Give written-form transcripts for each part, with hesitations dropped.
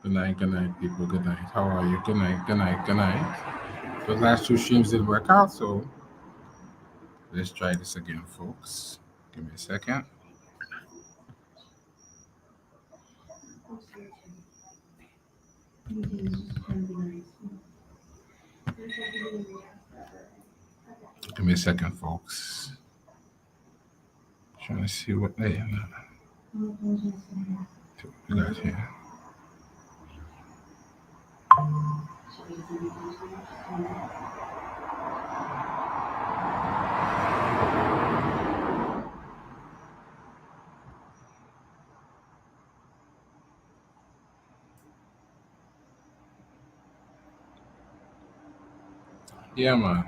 Good night, people. Good night. How are you? Good night, good night, good night. The last two streams didn't work out, so let's try this again, folks. Give me a second. Give me a second, folks. Trying to see what they we got here. Yeah, man.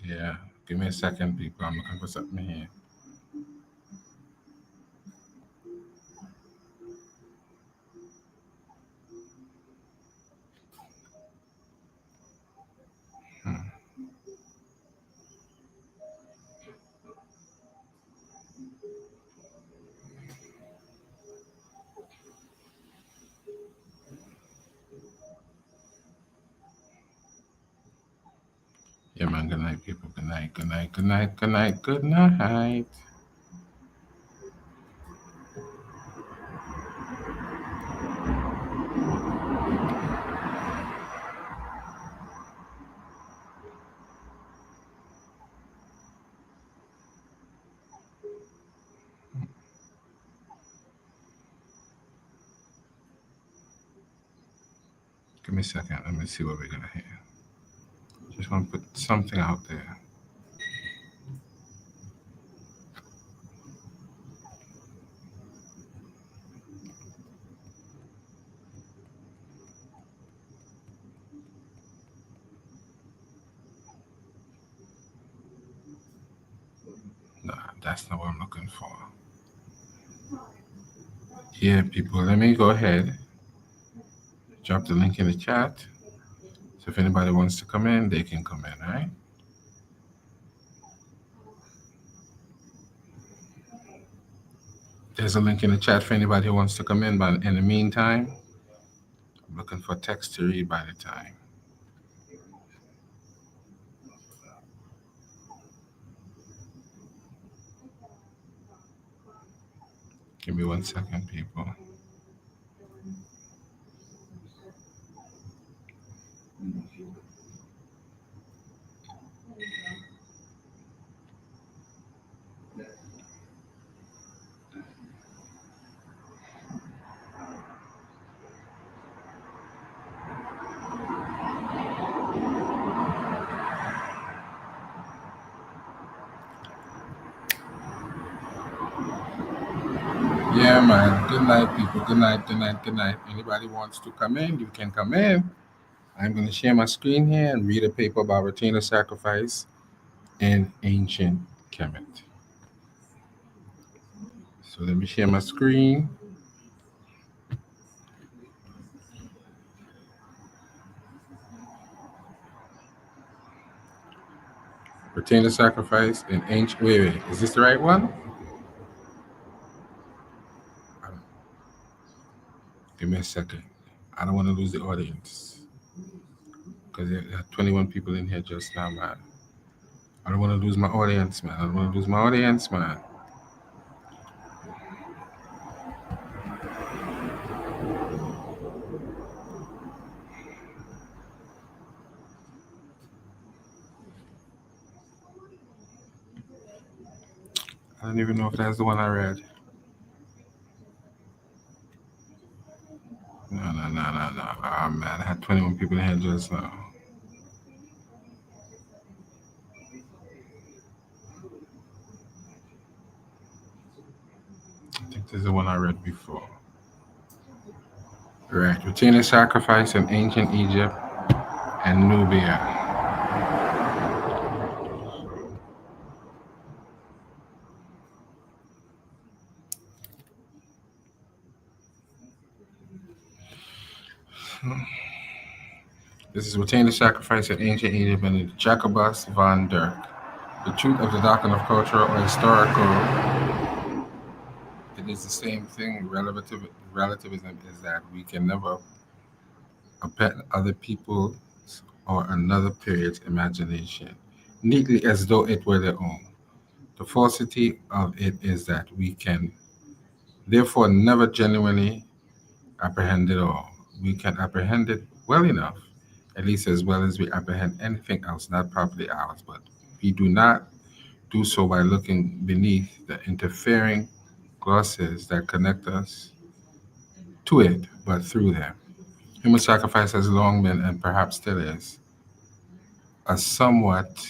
Yeah. Give me a second, people. I'm looking for something here. Hmm. Yeah, man. Good night, people. Good night. Good night. Good night. Good night. Good night. Give me a second. Let me see what we're gonna hear. Just want to put something out there. Nah, that's not what I'm looking for. Yeah, people. Let me go ahead. Drop the link in the chat. So if anybody wants to come in, they can come in, all right? There's a link in the chat for anybody who wants to come in. But in the meantime, I'm looking for text to read by the time. Give me 1 second, people. Yeah, man. Good night, people. Good night, good night, good night. Anybody wants to come in, you can come in. I'm going to share my screen here and read a paper about retainer sacrifice in ancient Kemet. So let me share my screen. Retainer sacrifice in ancient. Wait. Is this the right one? Give me a second. I don't want to lose the audience because there are 21 people in here just now, man. I don't want to lose my audience, man. I don't want to lose my audience, man. I don't even know if that's the one I read. No. Oh, man, I had 21 people in here just now. I think this is the one I read before. Right. Retainer sacrifice in ancient Egypt and Nubia. This is Retainer Sacrifice in Ancient Egypt and Jacobus von Dirk. The truth of the doctrine of cultural or historical, it is the same thing. Relativism is that we can never append other people's or another period's imagination neatly as though it were their own. The falsity of it is that we can therefore never genuinely apprehend it all. We can apprehend it well enough, at least as well as we apprehend anything else not properly ours, but we do not do so by looking beneath the interfering glosses that connect us to it, but through them. Human sacrifice has long been, and perhaps still is, a somewhat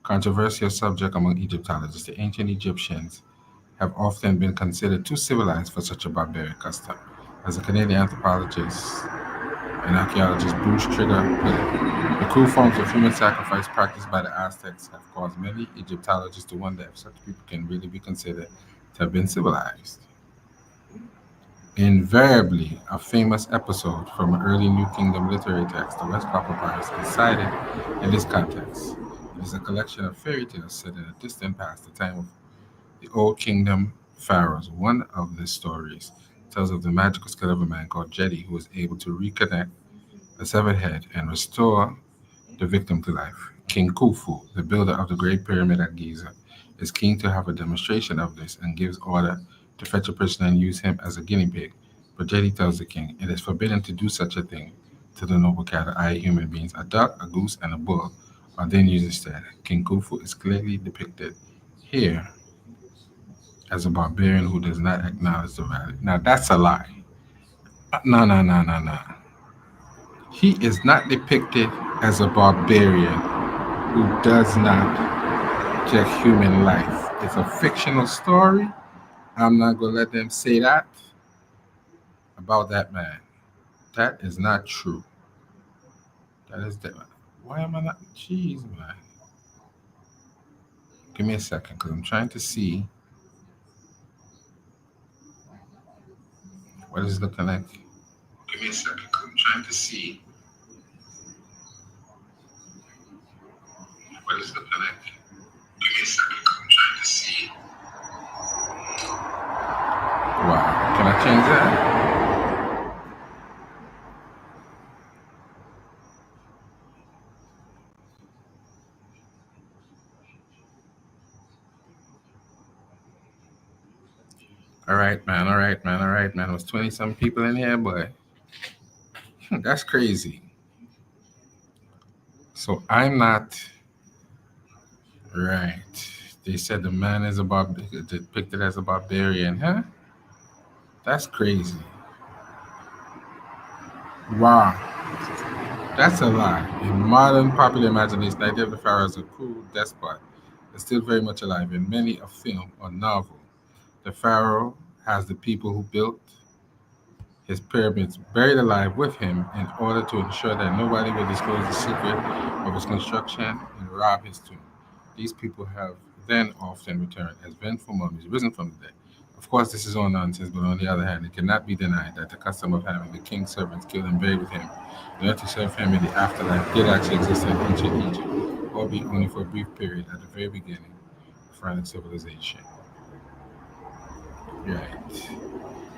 controversial subject among Egyptologists. The ancient Egyptians have often been considered too civilized for such a barbaric custom. As a Canadian anthropologist and archaeologist Bruce Trigger put it, the cruel forms of human sacrifice practiced by the Aztecs have caused many Egyptologists to wonder if such people can really be considered to have been civilized. Invariably, a famous episode from an early New Kingdom literary text, the Westcott Papyrus, is cited in this context. It is a collection of fairy tales set in a distant past, the time of the Old Kingdom pharaohs. One of the stories tells of the magical skill of a man called Jedi who was able to reconnect a severed head and restore the victim to life. King Khufu, the builder of the Great Pyramid at Giza, is keen to have a demonstration of this and gives order to fetch a prisoner and use him as a guinea pig. But Jedi tells the king it is forbidden to do such a thing to the noble cattle, i.e., human beings. A duck, a goose, and a bull are then used instead. King Khufu is clearly depicted here as a barbarian who does not acknowledge the value. Now, that's a lie. No, no, no, no, no. He is not depicted as a barbarian who does not reject human life. It's a fictional story. I'm not going to let them say that about that man. That is not true. That is the. Why am I not? Jeez, man. Give me a second because I'm trying to see what is looking like. Give me a second because I'm trying to see what is looking like. Give me a second because I'm trying to see. Wow. Can I change that? All right, man. All right, man. All right, man. There was 20 some people in here, but that's crazy. So I'm not right. They said the man is depicted as a barbarian, huh? That's crazy. Wow, that's a lie. In modern popular imagination, the idea of the pharaoh as a cruel despot is still very much alive in many a film or novel. The pharaoh has the people who built his pyramids buried alive with him in order to ensure that nobody will disclose the secret of his construction and rob his tomb. These people have then often returned as vengeful mummies risen from the dead. Of course, this is all nonsense, but on the other hand, it cannot be denied that the custom of having the king's servants killed and buried with him in order to serve him in the afterlife did actually exist in ancient Egypt, albeit only for a brief period at the very beginning of Pharaonic civilization. Right.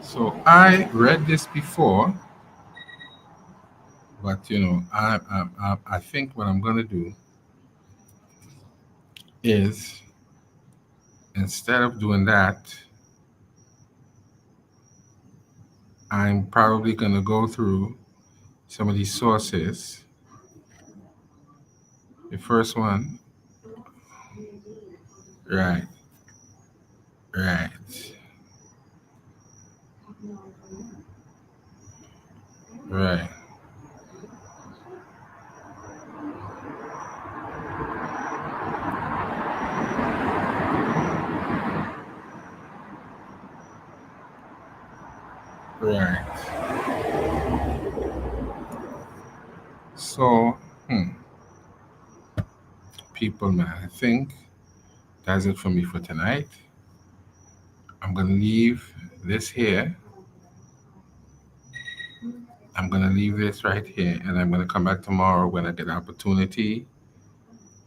So I read this before, but I think what I'm gonna do is instead of doing that, I'm probably gonna go through some of these sources. The first one, right, right, right, right. So, people, man, I think that's it for me for tonight. I'm gonna leave this here I'm going to leave this right here, and I'm going to come back tomorrow when I get an opportunity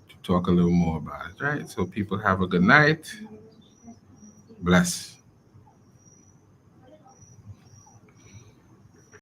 to talk a little more about it, right? So people have a good night. Bless.